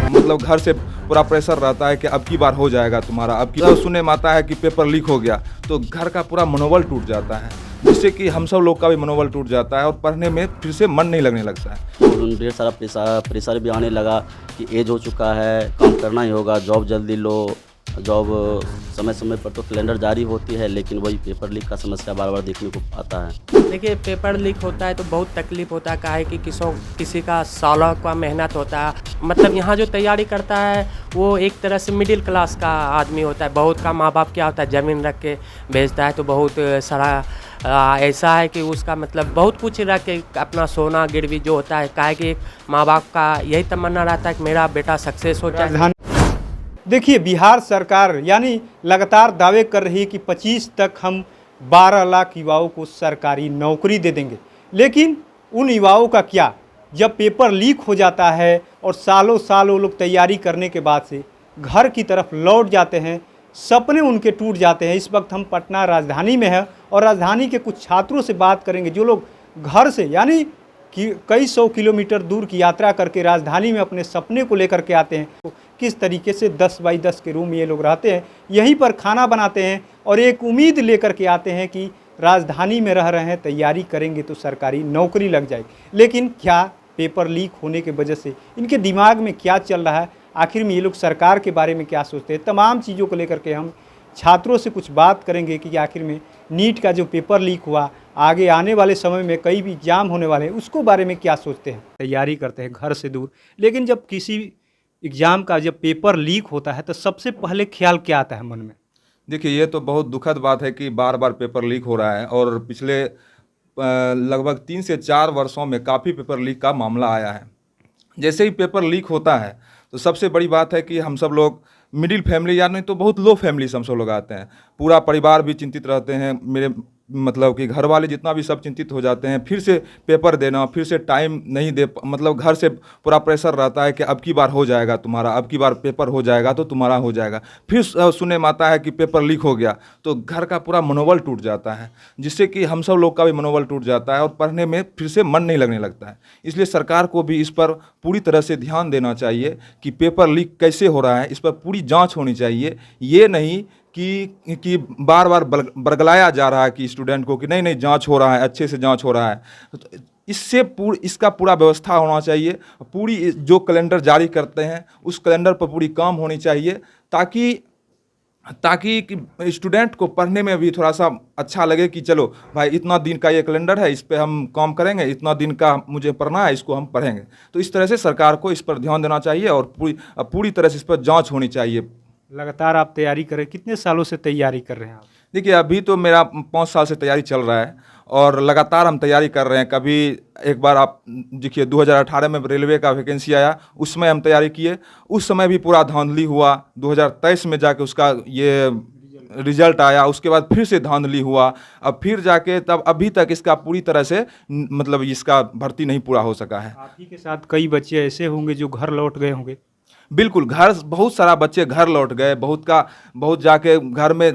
मतलब घर से पूरा प्रेशर रहता है कि अब की बार हो जाएगा तुम्हारा, अब की बार सुनने में आता है कि पेपर लीक हो गया तो घर का पूरा मनोबल टूट जाता है, जिससे कि हम सब लोग का भी मनोबल टूट जाता है और पढ़ने में फिर से मन नहीं लगने लगता है। और ढेर सारा प्रेशर भी आने लगा कि एज हो चुका है, काम करना ही होगा, जॉब जल्दी लो। जॉब समय समय पर तो कैलेंडर जारी होती है, लेकिन वही पेपर लीक का समस्या बार बार देखने को आता है। देखिए, पेपर लीक होता है तो बहुत तकलीफ होता है, काहे कि किसी का सालों का मेहनत होता है। मतलब यहाँ जो तैयारी करता है वो एक तरह से मिडिल क्लास का आदमी होता है। बहुत का माँ बाप क्या होता है, ज़मीन रख के भेजता है, तो बहुत सारा ऐसा है कि उसका मतलब बहुत कुछ रख के अपना सोना गिरवी जो होता है, काहे कि माँ बाप का यही तमन्ना रहता है कि मेरा बेटा सक्सेस हो जाए। देखिए, बिहार सरकार यानी लगातार दावे कर रही है कि 25 तक हम 12 लाख युवाओं को सरकारी नौकरी दे देंगे, लेकिन उन युवाओं का क्या जब पेपर लीक हो जाता है और सालों साल वो लोग तैयारी करने के बाद से घर की तरफ लौट जाते हैं, सपने उनके टूट जाते हैं। इस वक्त हम पटना राजधानी में हैं और राजधानी के कुछ छात्रों से बात करेंगे जो लोग घर से यानी कि कई सौ किलोमीटर दूर की यात्रा करके राजधानी में अपने सपने को लेकर के आते हैं। तो किस तरीके से 10 बाई 10 के रूम में ये लोग रहते हैं, यहीं पर खाना बनाते हैं और एक उम्मीद लेकर के आते हैं कि राजधानी में रह रहे हैं, तैयारी करेंगे तो सरकारी नौकरी लग जाएगी। लेकिन क्या पेपर लीक होने की वजह से इनके दिमाग में क्या चल रहा है, आखिर में ये लोग सरकार के बारे में क्या सोचते हैं, तमाम चीज़ों को लेकर के हम छात्रों से कुछ बात करेंगे कि आखिर में नीट का जो पेपर लीक हुआ, आगे आने वाले समय में कई भी एग्जाम होने वाले हैं, उसको बारे में क्या सोचते हैं। तैयारी करते हैं घर से दूर, लेकिन जब किसी एग्ज़ाम का जब पेपर लीक होता है तो सबसे पहले ख्याल क्या आता है मन में। देखिए, ये तो बहुत दुखद बात है कि बार बार पेपर लीक हो रहा है और पिछले लगभग 3 से 4 वर्षों में काफ़ी पेपर लीक का मामला आया है। जैसे ही पेपर लीक होता है तो सबसे बड़ी बात है कि हम सब लोग मिडिल फैमिली या नहीं तो बहुत लो फैमिली से हम सब लोग आते हैं, पूरा परिवार भी चिंतित रहते हैं, मेरे मतलब कि घर वाले जितना भी सब चिंतित हो जाते हैं। फिर से पेपर देना, फिर से टाइम नहीं दे, मतलब घर से पूरा प्रेशर रहता है कि अब की बार हो जाएगा तुम्हारा, अब की बार पेपर हो जाएगा तो तुम्हारा हो जाएगा। फिर सुनने में आता है कि पेपर लीक हो गया तो घर का पूरा मनोबल टूट जाता है, जिससे कि हम सब लोग का भी मनोबल टूट जाता है और पढ़ने में फिर से मन नहीं लगने लगता है। इसलिए सरकार को भी इस पर पूरी तरह से ध्यान देना चाहिए कि पेपर लीक कैसे हो रहा है, इस पर पूरी जाँच होनी चाहिए। ये नहीं कि बार बार बरगलाया जा रहा है कि स्टूडेंट को कि नहीं नहीं जांच हो रहा है, अच्छे से जांच हो रहा है। तो इसका पूरा व्यवस्था होना चाहिए। पूरी जो कैलेंडर जारी करते हैं उस कैलेंडर पर पूरी काम होनी चाहिए ताकि स्टूडेंट को पढ़ने में भी थोड़ा सा अच्छा लगे कि चलो भाई इतना दिन का ये कैलेंडर है, इस पे हम काम करेंगे, इतना दिन का मुझे पढ़ना है, इसको हम पढ़ेंगे। तो इस तरह से सरकार को इस पर ध्यान देना चाहिए और पूरी तरह से इस पर जाँच होनी चाहिए। लगातार आप तैयारी कर रहे हैं, कितने सालों से तैयारी कर रहे हैं आप। देखिए, अभी तो मेरा 5 साल से तैयारी चल रहा है और लगातार हम तैयारी कर रहे हैं। कभी एक बार आप देखिए 2018 में रेलवे का वैकेंसी आया, उसमें हम तैयारी किए, उस समय भी पूरा धांधली हुआ। 2023 में जाके उसका ये रिजल्ट आया, उसके बाद फिर से धांधली हुआ, अब फिर जाके तब अभी तक इसका पूरी तरह से मतलब इसका भर्ती नहीं पूरा हो सका है। आप ही के साथ कई बच्चे ऐसे होंगे जो घर लौट गए होंगे। बिल्कुल, घर बहुत सारा बच्चे घर लौट गए, बहुत जाके घर में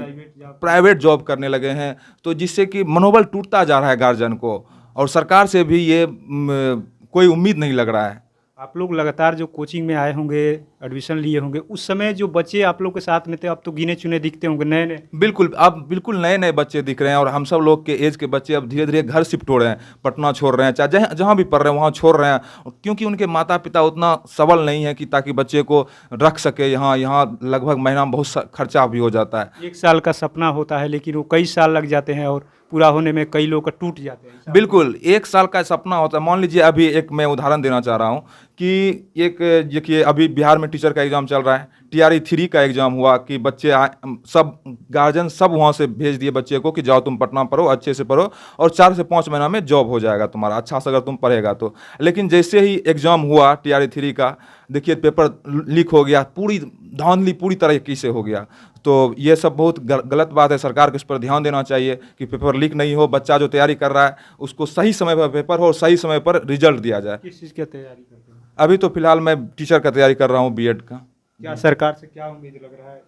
प्राइवेट जॉब करने लगे हैं, तो जिससे कि मनोबल टूटता जा रहा है गार्जियन को और सरकार से भी ये कोई उम्मीद नहीं लग रहा है। आप लोग लगातार जो कोचिंग में आए होंगे, एडमिशन लिए होंगे, उस समय जो बच्चे आप लोग के साथ में थे अब तो गिने चुने दिखते होंगे, नए नए। बिल्कुल, अब बिल्कुल नए नए बच्चे दिख रहे हैं और हम सब लोग के एज के बच्चे अब धीरे धीरे घर शिफ्ट हो रहे हैं, पटना छोड़ रहे हैं, चाहे जहाँ भी पढ़ रहे हैं वहाँ छोड़ रहे हैं, क्योंकि उनके माता पिता उतना सबल नहीं है कि ताकि बच्चे को रख सके। यहाँ लगभग महीना में बहुत खर्चा भी हो जाता है। 1 साल का सपना होता है लेकिन वो कई साल लग जाते हैं और पूरा होने में कई लोग का टूट जाते हैं। बिल्कुल, 1 साल का सपना होता है। मान लीजिए अभी एक मैं उदाहरण देना चाह रहा हूँ कि एक देखिए अभी बिहार में टीचर का एग्ज़ाम चल रहा है, TRE 3 का एग्ज़ाम हुआ कि बच्चे सब गार्जियन सब वहाँ से भेज दिए बच्चे को कि जाओ तुम पटना पढ़ो, अच्छे से पढ़ो और 4 से 5 महीना में जॉब हो जाएगा तुम्हारा, अच्छा से अगर तुम पढ़ेगा तो। लेकिन जैसे ही एग्ज़ाम हुआ TRE 3 का, देखिए पेपर लीक हो गया, पूरी धांधली पूरी तरीके से हो गया। तो ये सब बहुत गलत बात है, सरकार को इस पर ध्यान देना चाहिए कि पेपर लीक नहीं हो, बच्चा जो तैयारी कर रहा है उसको सही समय पर पेपर हो और सही समय पर रिजल्ट दिया जाए। किस चीज़ की तैयारी करते हैं। अभी तो फिलहाल मैं टीचर का तैयारी कर रहा हूँ, B.Ed का। क्या सरकार से क्या उम्मीद लग रहा है।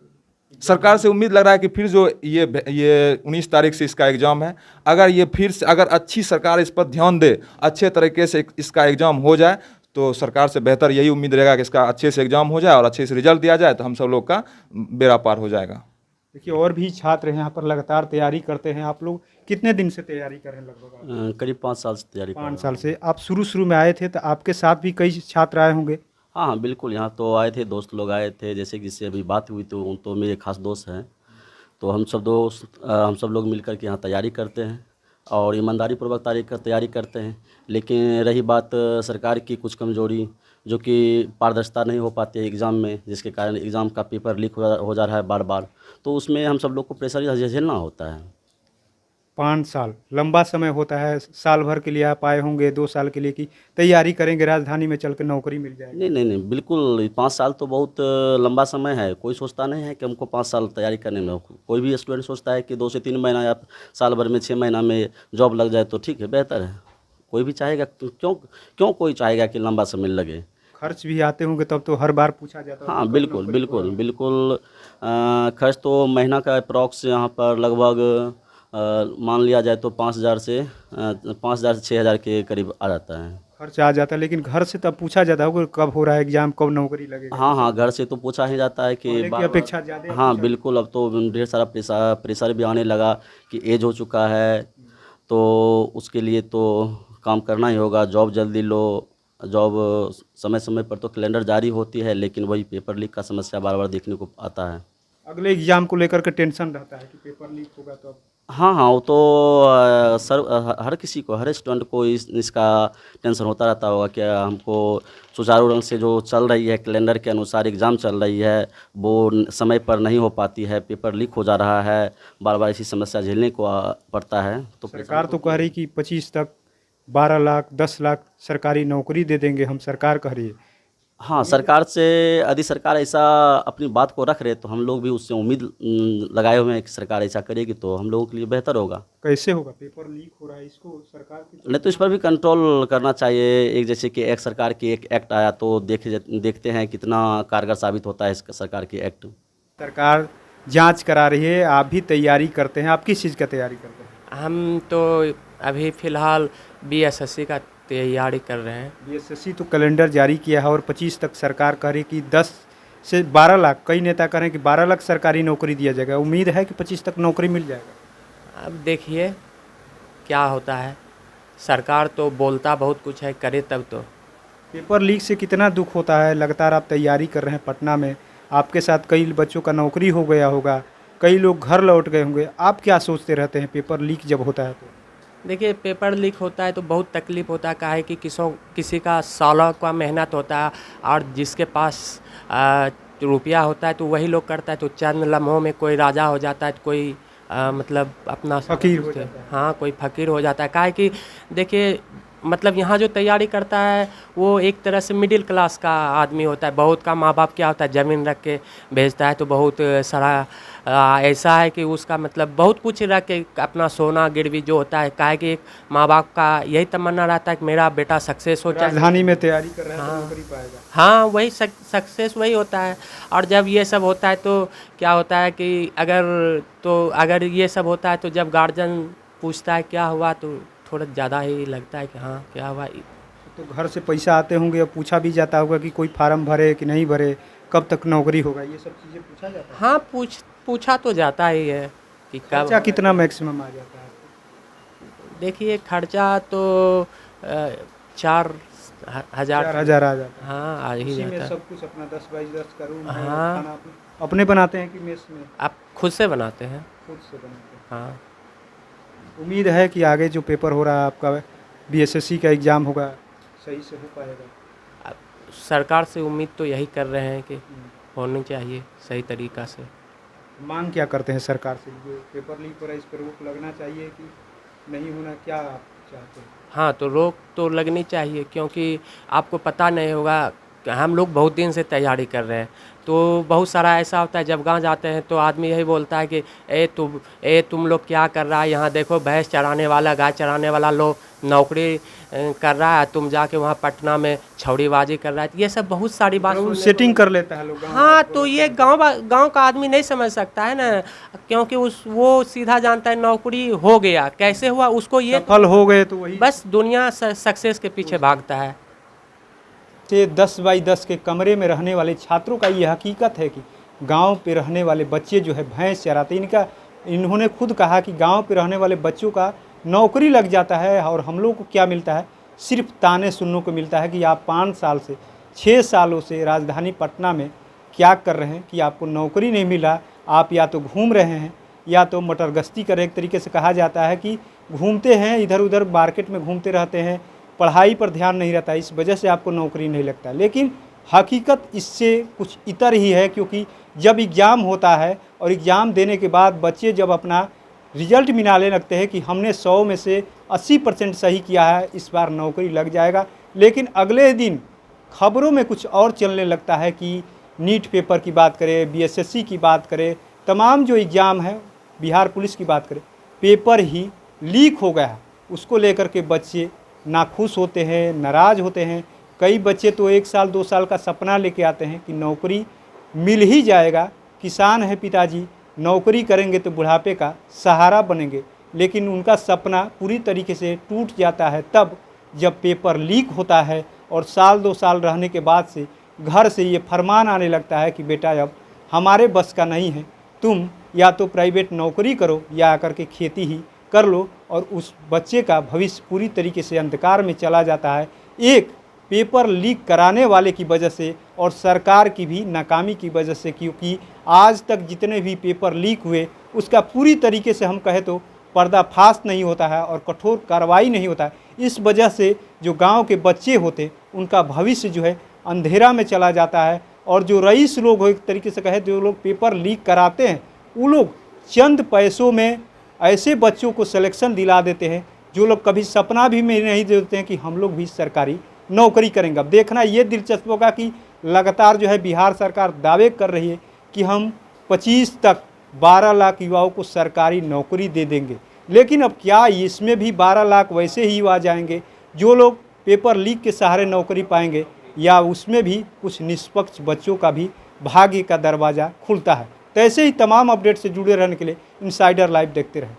सरकार से उम्मीद लग रहा है कि फिर जो ये 19 तारीख से इसका एग्ज़ाम है, अगर ये फिर से अगर अच्छी सरकार इस पर ध्यान दे, अच्छे तरीके से इसका एग्ज़ाम हो जाए, तो सरकार से बेहतर यही उम्मीद रहेगा कि इसका अच्छे से एग्ज़ाम हो जाए और अच्छे से रिजल्ट दिया जाए, तो हम सब लोग का बेड़ा पार हो जाएगा। देखिए और भी छात्र हैं यहाँ पर लगातार तैयारी करते हैं। आप लोग कितने दिन से तैयारी कर रहे हैं? लगभग करीब 5 साल से तैयारी कर रहा 5 हूँ। साल से। आप शुरू में आए थे तो आपके साथ भी कई छात्र आए होंगे। हाँ हाँ बिल्कुल, यहाँ तो आए थे, दोस्त लोग आए थे, जैसे कि जिससे अभी बात हुई तो मेरे खास दोस्त हैं। तो हम सब लोग मिलकर के यहाँ तैयारी करते हैं और ईमानदारी पूर्वक तैयारी करते हैं। लेकिन रही बात सरकार की कुछ कमजोरी, जो कि पारदर्शिता नहीं हो पाती है एग्ज़ाम में, जिसके कारण एग्ज़ाम का पेपर लीक हो जा रहा है बार बार, तो उसमें हम सब लोग को प्रेशर झेलना होता है। 5 साल लंबा समय होता है। साल भर के लिए आप आए होंगे, 2 साल के लिए की तैयारी करेंगे, राजधानी में चल के नौकरी मिल जाएगी। नहीं बिल्कुल, 5 साल तो बहुत लंबा समय है। कोई सोचता नहीं है कि हमको 5 साल तैयारी करने में, कोई भी स्टूडेंट सोचता है कि 2 से 3 महीना या साल भर में 6 महीना में जॉब लग जाए तो ठीक है, बेहतर है। कोई भी चाहेगा, क्यों कोई चाहेगा कि लंबा समय लगे। खर्च भी आते होंगे तब तो हर बार पूछा जाता है। हाँ बिल्कुल, खर्च तो महीना का अप्रॉक्स यहाँ पर लगभग मान लिया जाए तो 5,000 से 6,000 के करीब आ जाता है। खर्च आ जाता है, लेकिन घर से तब पूछा जाता होगा कब हो रहा है एग्जाम, कब नौकरी लगेगी। हाँ घर से तो पूछा ही जाता है कि पहले की बार-बार। अपेक्षा ज़्यादा हाँ बिल्कुल, अब तो ढेर सारा प्रेशर भी आने लगा कि एज हो चुका है, तो उसके लिए तो काम करना ही होगा। जॉब जल्दी लो, जॉब समय पर तो कैलेंडर जारी होती है, लेकिन वही पेपर लीक का समस्या बार बार देखने को आता है। अगले एग्जाम को लेकर के टेंशन रहता है कि पेपर लीक होगा तो। हाँ वो तो हर किसी को, हर स्टूडेंट को इसका टेंशन होता रहता होगा कि हमको सुचारू ढंग से जो चल रही है, कैलेंडर के अनुसार एग्ज़ाम चल रही है, वो समय पर नहीं हो पाती है, पेपर लीक हो जा रहा है, बार बार इसी समस्या झेलने को पड़ता है। तो सरकार तो कह रही कि 25 तक 12 लाख 10 लाख सरकारी नौकरी दे देंगे हम, सरकार कह रही है। हाँ, सरकार से यदि सरकार ऐसा अपनी बात को रख रहे तो हम लोग भी उससे उम्मीद लगाए हुए हैं कि सरकार ऐसा करेगी तो हम लोगों के लिए बेहतर होगा। कैसे होगा? पेपर लीक हो रहा है, इसको सरकार की नहीं तो इस पर भी कंट्रोल करना चाहिए। एक जैसे कि एक सरकार की एक एक्ट आया तो देखते हैं कितना कारगर साबित होता है इस सरकार की एक्ट। सरकार जांच करा रही है, आप भी तैयारी करते हैं। आप किस चीज़ का तैयारी करते हैं? हम तो अभी फ़िलहाल बीएसएससी का तैयारी कर रहे हैं। बीएसएससी तो कैलेंडर जारी किया है और 25 तक सरकार कह रही कि 10 से 12 लाख, कई नेता कह रहे हैं कि 12 लाख सरकारी नौकरी दिया जाएगा। उम्मीद है कि 25 तक नौकरी मिल जाएगा। अब देखिए क्या होता है। सरकार तो बोलता बहुत कुछ है, करे तब तो। पेपर लीक से कितना दुख होता है। लगातार आप तैयारी कर रहे हैं पटना में, आपके साथ कई बच्चों का नौकरी हो गया होगा, कई लोग घर लौट गए होंगे। आप क्या सोचते रहते हैं पेपर लीक जब होता है तो? देखिए पेपर लीक होता है तो बहुत तकलीफ़ होता है, काहे कि किसी का सालों का मेहनत होता है और जिसके पास रुपया होता है तो वही लोग करता है। तो चंद लम्हों में कोई राजा हो जाता है, तो कोई मतलब अपना फकीर हो जाता है। हाँ कोई फ़कीर हो जाता है। काहे कि देखिए मतलब यहाँ जो तैयारी करता है वो एक तरह से मिडिल क्लास का आदमी होता है। बहुत का माँ बाप क्या होता है, ज़मीन रख के भेजता है, तो बहुत सारा ऐसा है कि उसका मतलब बहुत कुछ रख के अपना सोना गिरवी जो होता है। काहे कि एक माँ बाप का यही तमन्ना रहता है कि मेरा बेटा सक्सेस हो जाए। राजधानी में तैयारी कर रहे हैं तो हाँ। नौकरी पाएगा। हाँ वही सक्सेस वही होता है। और जब ये सब होता है तो क्या होता है कि अगर ये सब होता है तो जब गार्जियन पूछता है क्या हुआ तो थोड़ा ज़्यादा ही लगता है कि हाँ क्या हुआ। तो घर से पैसा आते होंगे और पूछा भी जाता होगा कि कोई फार्म भरे कि नहीं भरे, कब तक नौकरी होगा, ये सब चीज़ें पूछा जाता है। हाँ पूछा तो जाता ही है कि कब। खर्चा कितना मैक्सिमम आ जाता है? देखिए खर्चा तो 4,000 4,000 आ जाता है। हाँ आ ही इसी में जाता है। सब कुछ अपना 10-10 का रूम है, हाँ। खाना अपने बनाते हैं कि मेस में? आप खुद से बनाते हैं? खुद से बनाते हैं। हाँ उम्मीद है कि आगे जो पेपर हो रहा है आपका बीएसएससी का एग्ज़ाम होगा, सही से हो पाएगा। अब सरकार से उम्मीद तो यही कर रहे हैं कि होनी चाहिए सही तरीक़ा से। मांग क्या करते हैं सरकार से? जो पेपर लीक हो रहा है इस पर रोक लगना चाहिए कि नहीं होना, क्या आप चाहते हैं? हाँ तो रोक तो लगनी चाहिए, क्योंकि आपको पता नहीं होगा हम लोग बहुत दिन से तैयारी कर रहे हैं। तो बहुत सारा ऐसा होता है, जब गांव जाते हैं तो आदमी यही बोलता है कि तुम लोग क्या कर रहा है, यहाँ देखो भैंस चराने वाला, गाय चराने वाला लोग नौकरी कर रहा है, तुम जाके वहाँ पटना में छौड़ीबाजी कर रहा है। ये सब बहुत सारी बात सेटिंग कर लेता है लोग। हाँ, तो ये गांव का आदमी नहीं समझ सकता है ना, क्योंकि वो सीधा जानता है नौकरी हो गया, कैसे हुआ उसको, ये सफल हो गए तो वही बस दुनिया सक्सेस के पीछे भागता है। 10 बाई 10 के कमरे में रहने वाले छात्रों का ये हकीकत है कि गांव पे रहने वाले बच्चे जो है भैंस चराते, इन्होंने खुद कहा कि गांव पे रहने वाले बच्चों का नौकरी लग जाता है और हम लोग को क्या मिलता है, सिर्फ ताने सुनने को मिलता है कि आप 5 साल से 6 सालों से राजधानी पटना में क्या कर रहे हैं कि आपको नौकरी नहीं मिला, आप या तो घूम रहे हैं या तो मटर गश्ती कर रहे हैं। एक तरीके से कहा जाता है कि घूमते हैं, इधर उधर मार्केट में घूमते रहते हैं, पढ़ाई पर ध्यान नहीं रहता, इस वजह से आपको नौकरी नहीं लगता। लेकिन हकीकत इससे कुछ इतर ही है, क्योंकि जब एग्ज़ाम होता है और एग्ज़ाम देने के बाद बच्चे जब अपना रिजल्ट मिलाने लगते हैं कि हमने 100 में से 80% सही किया है, इस बार नौकरी लग जाएगा, लेकिन अगले दिन खबरों में कुछ और चलने लगता है कि नीट पेपर की बात करें, बीएसएससी की बात करें, तमाम जो एग्ज़ाम है, बिहार पुलिस की बात करें, पेपर ही लीक हो गया है। उसको लेकर के बच्चे नाखुश होते हैं, नाराज़ होते हैं। कई बच्चे तो 1 साल 2 साल का सपना लेके आते हैं कि नौकरी मिल ही जाएगा, किसान है पिताजी, नौकरी करेंगे तो बुढ़ापे का सहारा बनेंगे, लेकिन उनका सपना पूरी तरीके से टूट जाता है तब जब पेपर लीक होता है और साल 2 साल रहने के बाद से घर से ये फरमान आने लगता है कि बेटा अब हमारे बस का नहीं है, तुम या तो प्राइवेट नौकरी करो या आकर के खेती ही कर लो, और उस बच्चे का भविष्य पूरी तरीके से अंधकार में चला जाता है। एक पेपर लीक कराने वाले की वजह से और सरकार की भी नाकामी की वजह से, क्योंकि आज तक जितने भी पेपर लीक हुए उसका पूरी तरीके से हम कहें तो पर्दाफाश नहीं होता है और कठोर कार्रवाई नहीं होता है। इस वजह से जो गांव के बच्चे होते उनका भविष्य जो है अंधेरा में चला जाता है, और जो रईस लोग हो, एक तरीके से कहें जो लोग पेपर लीक कराते हैं, वो लोग चंद पैसों में ऐसे बच्चों को सिलेक्शन दिला देते हैं जो लोग कभी सपना भी में नहीं देते हैं कि हम लोग भी सरकारी नौकरी करेंगे। अब देखना ये दिलचस्प होगा कि लगातार जो है बिहार सरकार दावे कर रही है कि हम 25 तक 12 लाख युवाओं को सरकारी नौकरी दे देंगे, लेकिन अब क्या इसमें भी 12 लाख वैसे ही युवा जाएंगे जो लोग पेपर लीक के सहारे नौकरी पाएंगे, या उसमें भी कुछ निष्पक्ष बच्चों का भी भाग्य का दरवाज़ा खुलता है। तो ऐसे ही तमाम अपडेट से जुड़े रहने के लिए इनसाइडर लाइव देखते रहें।